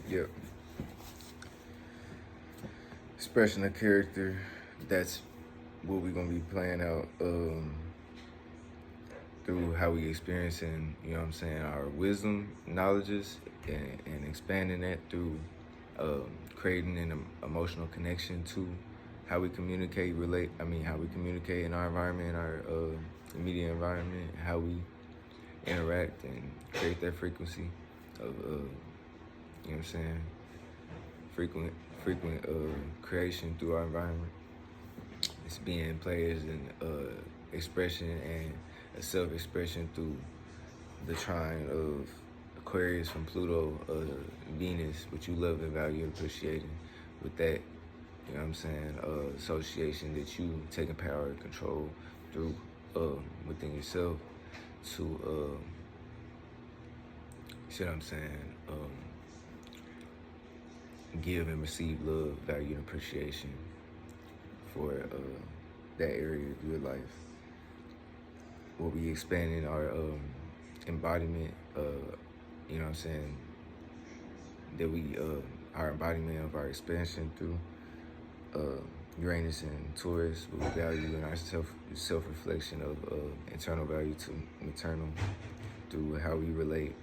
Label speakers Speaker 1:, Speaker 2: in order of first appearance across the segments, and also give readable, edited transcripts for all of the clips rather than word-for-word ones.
Speaker 1: Yep. Expression of character, that's what we're going to be playing out through how we experiencing, our wisdom, knowledges, and expanding that through creating an emotional connection to how we communicate, how we communicate in our environment, our immediate environment, how we interact and create that frequency of, frequent creation through our environment. It's being players in expression and a self-expression through the trine of Aquarius from Pluto, Venus, which you love and value and appreciating. With that, association that you taking power and control through within yourself to, give and receive love, value, and appreciation for that area of your life. We'll be expanding our embodiment, that we, our embodiment of our expansion through Uranus and Taurus, with value and our self-reflection of internal value to maternal through how we relate,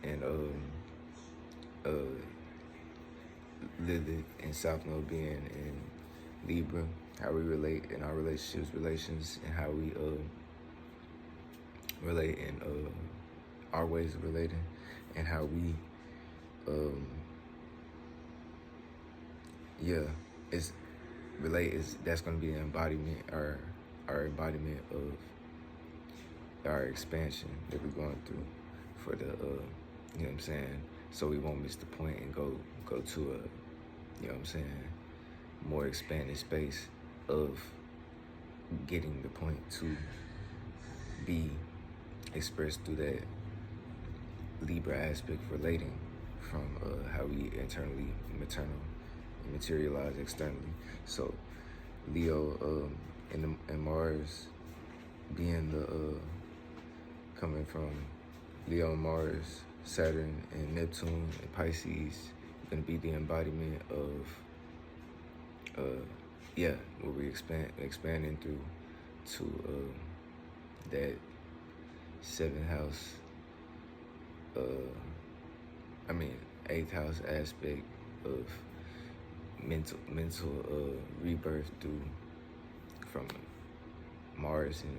Speaker 1: and Lilith and South Node being in Libra, how we relate in our relations, and how we relate in our ways of relating, and how we that's going to be an embodiment, our embodiment of our expansion that we're going through for the so we won't miss the point and go to a more expanded space of getting the point to be expressed through that Libra aspect, relating from how we internally maternal and materialize externally. So Leo and Mars being the coming from Leo and Mars, Saturn and Neptune and Pisces, going to be the embodiment of what we expanding through to that seventh house, eighth house aspect of mental rebirth through from Mars and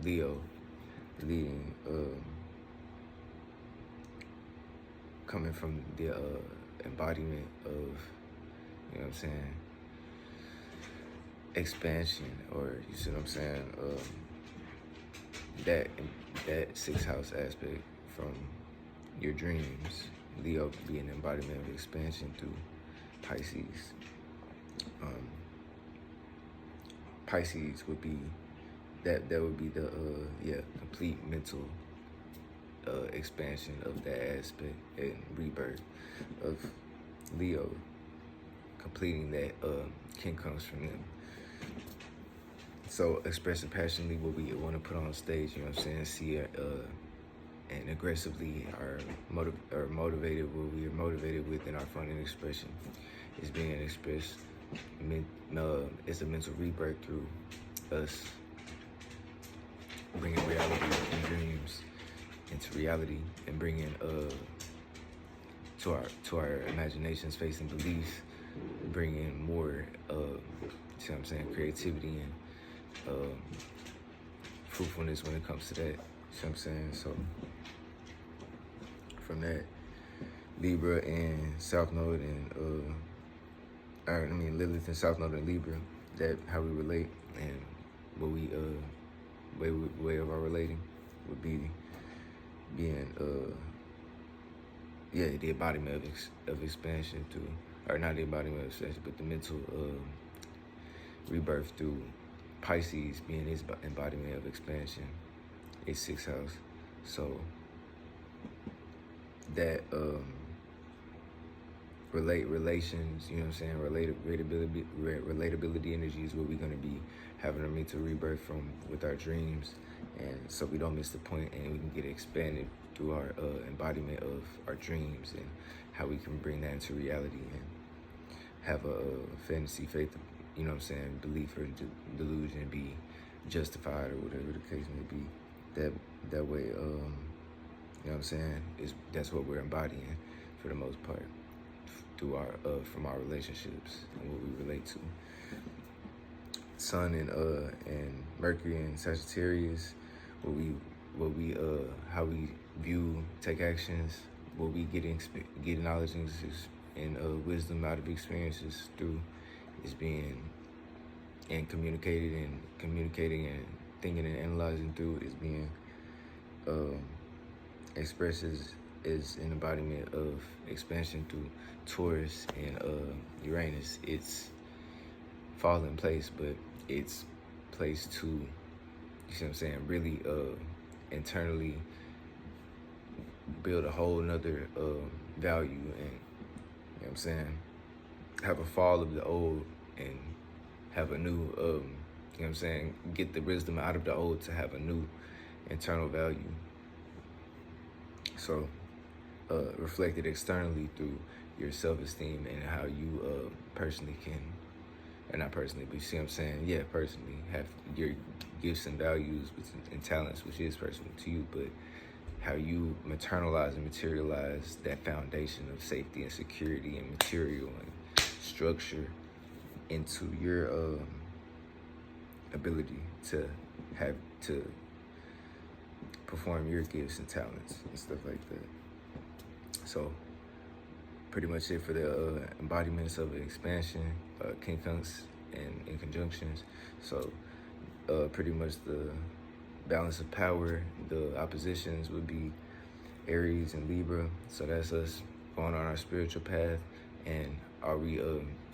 Speaker 1: Leo, leading coming from the embodiment of expansion, or you see what I'm saying, that sixth house aspect from your dreams. Leo being an embodiment of expansion through Pisces. Pisces would be that would be the complete mental expansion of that aspect and rebirth of Leo, completing that can comes from them. So expressing passionately what we want to put on stage, see it and aggressively are motivated, what we are motivated with in our fun and expression is being expressed. It's a mental rebirth through us bringing reality and dreams into reality, and bringing to our imaginations, facing beliefs, bringing more creativity and fruitfulness when it comes to that. So from that, Libra and South Node and Lilith and South Node and Libra, that how we relate and what we way of our relating would be being the embodiment of expansion through, or not the embodiment of expansion, but the mental rebirth through Pisces being his embodiment of expansion, its sixth house. So that relations, relatability energy is what we're going to be having a mental rebirth from with our dreams, and so we don't miss the point, and we can get expanded through our embodiment of our dreams and how we can bring that into reality and have a fantasy faith, you know what I'm saying, belief or delusion be justified or whatever the case may be. That way, you know what I'm saying, that's what we're embodying for the most part through our from our relationships and what we relate to. Sun and Mercury and Sagittarius, how we view, take actions, what we get knowledge and wisdom out of experiences through is being and communicating and thinking and analyzing through is being expressed as an embodiment of expansion through Taurus and Uranus. It's fall in place, but it's placed to, you see what I'm saying, really internally build a whole nother value, and you know what I'm saying, have a fall of the old and have a new, you know what I'm saying, get the wisdom out of the old to have a new internal value. So reflected externally through your self-esteem and how you personally can, or not personally, but you see what I'm saying? Yeah, personally, have your gifts and values and talents, which is personal to you, but how you maternalize and materialize that foundation of safety and security and material and structure into your ability to perform your gifts and talents and stuff like that. So pretty much it for the embodiments of expansion, quincunx and conjunctions. So pretty much the balance of power, the oppositions would be Aries and Libra. So that's us going on our spiritual path. And are we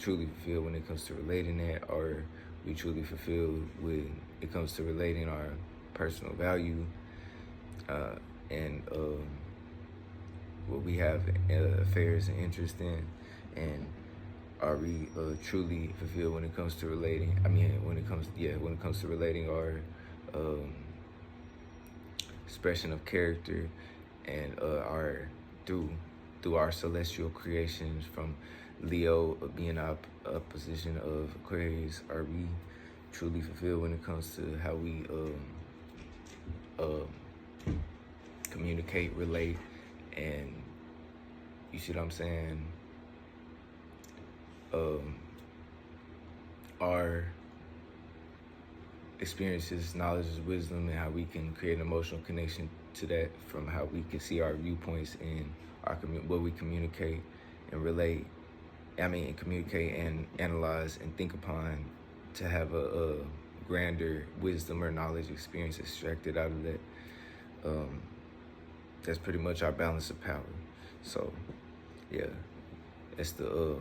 Speaker 1: truly fulfilled when it comes to relating that? Or we truly fulfilled when it comes to relating our personal value and what we have affairs and interest in? And are we truly fulfilled when it comes to relating? I mean, when it comes to relating our expression of character and our through our celestial creations from Leo being opposition of Aquarius? Are we truly fulfilled when it comes to how we communicate, relate, and you see what I'm saying? Our experiences, knowledge, wisdom, and how we can create an emotional connection to that from how we can see our viewpoints and our what we communicate and relate. Communicate and analyze and think upon to have a grander wisdom or knowledge experience extracted out of that. That's pretty much our balance of power. So, yeah, that's the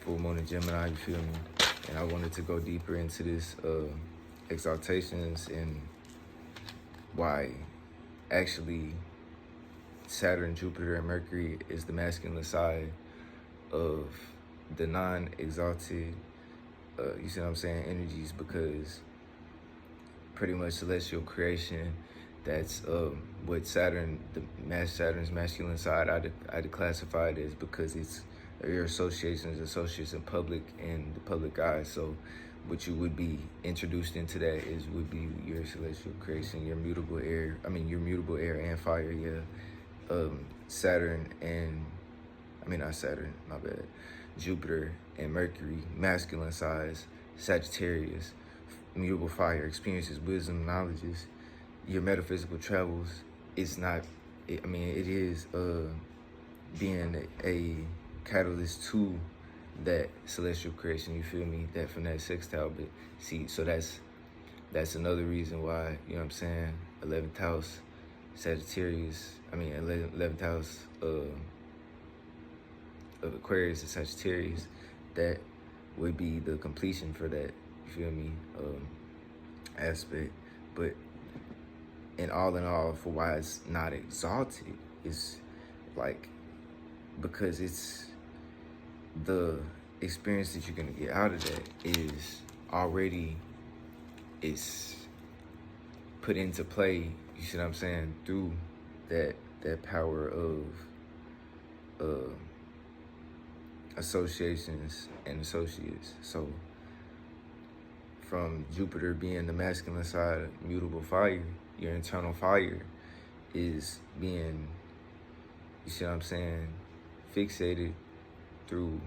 Speaker 1: full moon in Gemini, you feel me? And I wanted to go deeper into this exaltations and why actually Saturn, Jupiter, and Mercury is the masculine side of the non-exalted, you see what I'm saying, energies, because pretty much celestial creation, that's what Saturn, Saturn's masculine side, I'd classify it as, because it's your associates in public and the public eye. So what you would be introduced into that would be your celestial creation, your mutable air and fire, yeah. Saturn and, not Saturn, my bad. Jupiter and Mercury, masculine size, Sagittarius, mutable fire, experiences, wisdom, knowledges, your metaphysical travels. It's not, it is being a catalyst to that celestial creation, you feel me, that from that sextile. But see, so that's another reason why, you know what I'm saying, 11th house Sagittarius, 11th house of Aquarius and Sagittarius, that would be the completion for that, you feel me, aspect. But in all, for why it's not exalted, is like, because it's the experience that you're gonna get out of that is already, it's put into play, you see what I'm saying, through that power of associations and associates. So from Jupiter being the masculine side, mutable fire, your internal fire is being, you see what I'm saying, fixated through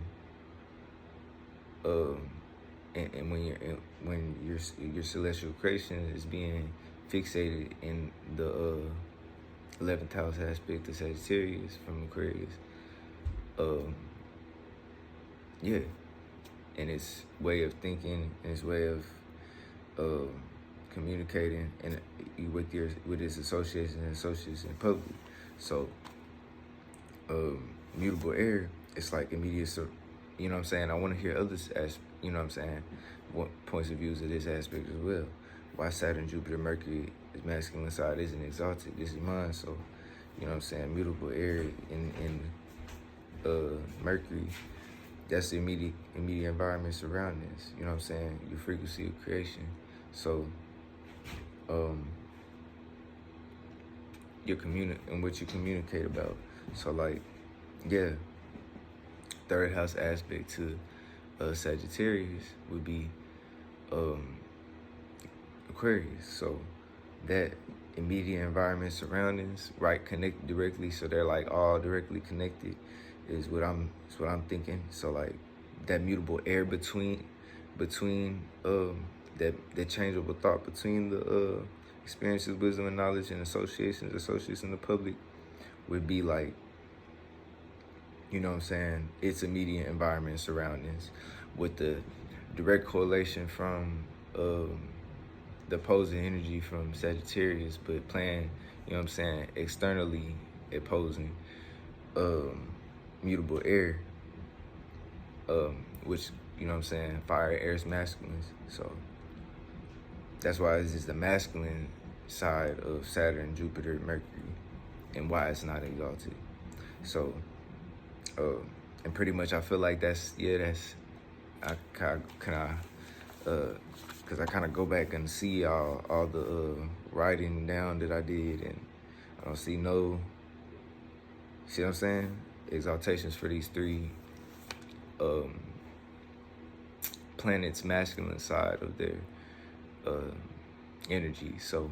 Speaker 1: and when your celestial creation is being fixated in the 11th house aspect of Sagittarius from Aquarius, yeah, and its way of thinking and its way of communicating and with its associations and associates in public. So mutable air, it's like immediate, so you know what I'm saying, I want to hear others as, you know what I'm saying, what points of views of this aspect as well. Why Saturn Jupiter Mercury is masculine side isn't exalted, this is mine. So you know what I'm saying, mutable air in Mercury, that's the immediate environment surroundings, you know what I'm saying, your frequency of creation. So your and what you communicate about. So like, yeah, third house aspect to Sagittarius would be Aquarius. So that immediate environment surroundings, right, connected directly, so they're like all directly connected, is what I'm thinking. So like that mutable air between that changeable thought between the experiences, wisdom, and knowledge, and associates in the public would be like, you know what I'm saying, its immediate environment surroundings, with the direct correlation from the opposing energy from Sagittarius, but playing, you know what I'm saying, externally opposing mutable air, which, you know what I'm saying, fire, air is masculines. So that's why this is the masculine side of Saturn, Jupiter, Mercury, and why it's not exalted. So, and pretty much I feel like because I kind of go back and see all the writing down that I did, and I don't see no, see what I'm saying, exaltations for these three planets' masculine side of their energy. So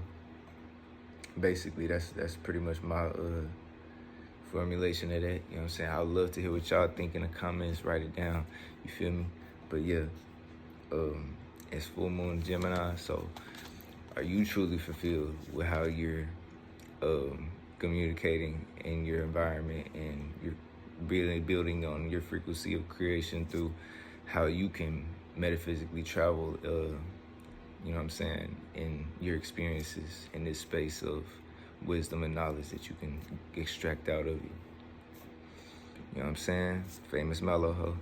Speaker 1: basically that's pretty much my formulation of that, you know what I'm saying. I would love to hear what y'all think in the comments, write it down, you feel me? But yeah, it's full moon Gemini, so are you truly fulfilled with how you're communicating in your environment, and you're really building on your frequency of creation through how you can metaphysically travel, you know what I'm saying, in your experiences in this space of wisdom and knowledge that you can extract out of you. You know what I'm saying? Famous Mellow Ho.